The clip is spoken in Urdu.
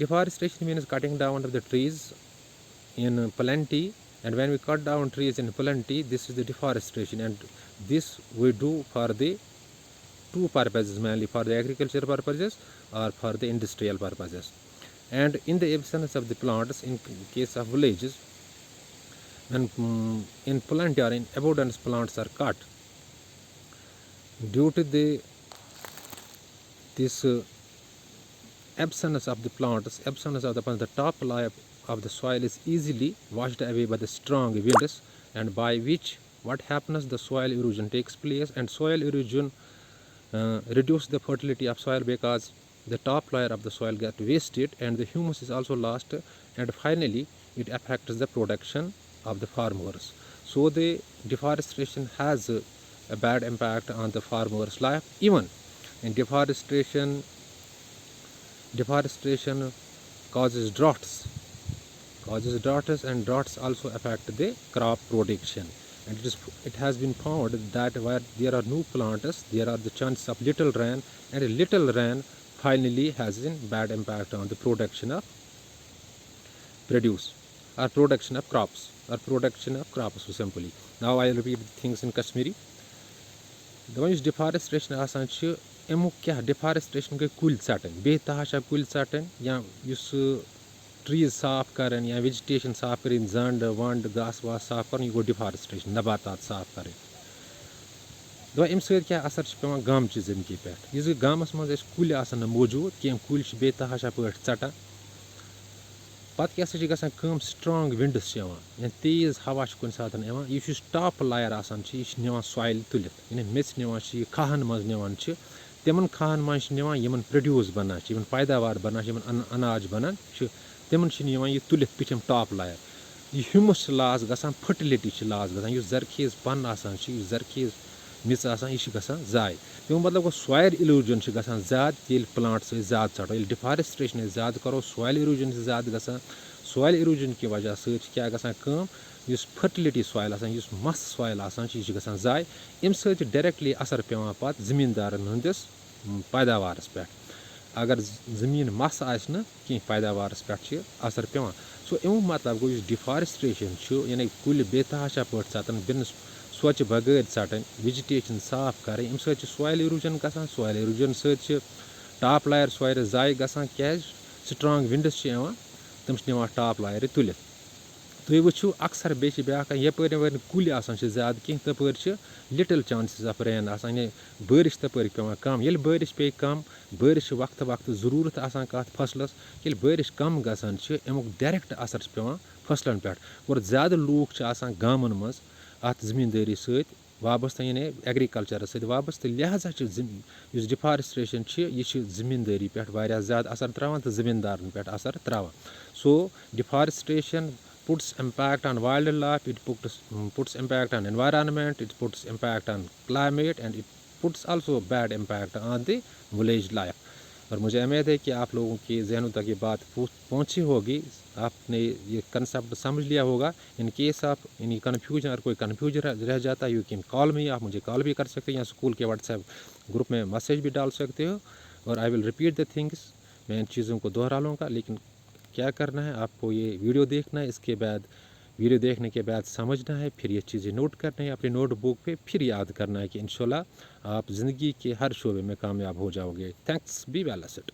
Deforestation means cutting down of the trees in plenty, and when we cut down trees in plenty, this is the deforestation, and this we do for the two purposes, mainly for the agricultural purposes or for the industrial purposes. And in the absence of the plants, in case of villages, when in plenty or in abundance plants are cut, due to this absence of the plants, absence of the top layer of the soil is easily washed away by the strong winds, and by which what happens, the soil erosion takes place, and soil erosion reduce the fertility of soil because the top layer of the soil get wasted and the humus is also lost, and finally it affects the production of the farmers. So the deforestation has a bad impact on the farmers' life. Even in deforestation causes droughts, and droughts also affect the crop production. And it has been found that where there are no plants, there are the chances of little rain, and a little rain finally has a bad impact on the production of crops so simply. Now I will repeat things in Kashmiri. دپان یُس ڈِفارسٹریشن آسان چھِ امیُک کیٛاہ ڈِفارسٹریشن گٔے کُلۍ ژَٹٕنۍ بے تحاشا کُلۍ ژَٹٕنۍ یا یُس ٹریٖز صاف کَرٕنۍ یا ویجِٹیشن صاف کَرٕنۍ زنٛڈ ونٛڈ گاسہٕ واسہٕ صاف کَرُن یہِ گوٚو ڈِفارسٹریشن نباتات صاف کَرٕنۍ. دپان اَمہِ سۭتۍ کیٛاہ اثر چھُ پیٚوان گامچہِ زِندگی پٮ۪ٹھ. یُس گامَس منٛز اَسہِ کُلۍ آسان نہٕ موٗجوٗد کینٛہہ کُلۍ چھِ بے تحاشا پٲٹھۍ ژَٹان پَتہٕ کیٛاہ سا چھِ گژھان کٲم سٹرانٛگ وِنٛڈٕس چھِ یِوان یا تیز ہوا چھُ کُنہِ ساتہٕ یِوان یُس ٹاپ لایر آسان چھِ یہِ چھِ نِوان سویِل تُلِتھ یعنی میٚژ نِوان چھِ یہِ کھاہَن منٛز نِوان چھِ تِمن کھاہَن منٛز چھِ نِوان یِمن پرٛوڈیوٗس بَنان چھِ یِمن پیداوار بَنان چھِ یِمن اناج بَنان چھِ تِمن چھِ نِوان یہِ تُلِتھ پِٹھِم ٹاپ لایر. یہِ ہیوٗمَس چھِ لاس گژھان فٔٹِلِٹی چھِ لاس گژھان یُس زرخیز پَن آسان چھِ یُس زرخیز میٚژ آسان یہِ چھِ گژھان ضایہِ. تَمیُک مطلب گوٚو سویِل اِروجن چھِ گژھان زیادٕ ییٚلہِ پٕلانٛٹٕس أسۍ زیادٕ ژَٹو ییٚلہِ ڈِفارسٹریشن أسۍ زیادٕ کَرو سویِل اِروجن چھِ زیادٕ گژھان. سویِل اِروجن کہِ وجہ سۭتۍ چھِ کیٛاہ گژھان کٲم یُس فٔرٹِلِٹی سویِل آسان یُس مَس سویِل آسان چھِ یہِ چھِ گژھان ضایہِ. اَمہِ سۭتۍ چھِ ڈایریکٹلی اَثر پیٚوان پَتہٕ زٔمیٖندارَن ہٕنٛدِس پیداوارَس پٮ۪ٹھ. اگر زٔمیٖن مَس آسہِ نہٕ کینٛہہ پیداوارَس پٮ۪ٹھ چھِ اَثر پیٚوان. سو اَمیُک مطلب گوٚو یُس ڈِفارسٹریشن چھُ یعنی کُلۍ بے تحاشا پٲٹھۍ ژَٹان بِنہٕ سونٛچہِ بغٲر ژَٹٕنۍ وِجِٹیشن صاف کَرٕنۍ اَمہِ سۭتۍ چھِ سویِل اِروجن گژھان. سویِل اِروجن سۭتۍ چھِ ٹاپ لایر سویِل ضایہِ گژھان کیٛازِ سٹرانٛگ وِنٛڈٕس چھِ یِوان تِم چھِ نِوان ٹاپ لایرٕ تُلِتھ. تُہۍ وٕچھِو اکثر بیٚیہِ چھِ بیٛاکھ یَپٲرۍ یَپٲرۍ نہٕ کُلۍ آسان چھِ زیادٕ کینٛہہ تَپٲرۍ چھِ لِٹٕل چانسِز آف رین آسان یعنی بٲرِش تَپٲرۍ پیٚوان کَم. ییٚلہِ بٲرِش پیٚیہِ کَم بٲرِش چھِ وقتہٕ وقتہٕ ضروٗرت آسان کَتھ فصلَس ییٚلہِ بٲرِش کَم گژھان چھِ اَمیُک ڈایریکٹ اَثر چھُ پیٚوان فصلَن پٮ۪ٹھ. اور زیادٕ لوٗکھ چھِ آسان گامَن منٛز اَتھ زٔمیٖندٲری سۭتۍ وابستہٕ یعنی ایٚگرِکَلچَرَس سۭتۍ وابستہٕ لہٰذا چھِ یُس ڈِفارسٹریشن چھِ یہِ چھِ زٔمیٖندٲری پٮ۪ٹھ واریاہ زیادٕ اَثر ترٛاوان تہٕ زٔمیٖندارَن پٮ۪ٹھ اَثر ترٛاوان. سو deforestation puts impact on wildlife, it puts impact on environment, it puts impact on climate, and it puts also bad impact on the village life. اور مجھے امید ہے کہ آپ لوگوں کی ذہنوں تک یہ بات پہنچی ہوگی آپ نے یہ کنسیپٹ سمجھ لیا ہوگا. ان کیس آپ یعنی کنفیوژن اگر کوئی کنفیوژن رہ جاتا ہے یو کین کال می آپ مجھے کال بھی کر سکتے ہیں یا اسکول کے واٹس ایپ گروپ میں میسیج بھی ڈال سکتے ہو اور آئی ول ریپیٹ دا تھنگس. میں ان چیزوں کو دوہرا لوں گا لیکن کیا کرنا ہے آپ کو یہ ویڈیو دیکھنا ہے. اس کے بعد ویڈیو دیکھنے کے بعد سمجھنا ہے پھر یہ چیزیں نوٹ کرنا ہے اپنی نوٹ بک پہ پھر یاد کرنا ہے کہ انشاءاللہ آپ زندگی کے ہر شعبے میں کامیاب ہو جاؤ گے. Thanks be well اسٹ.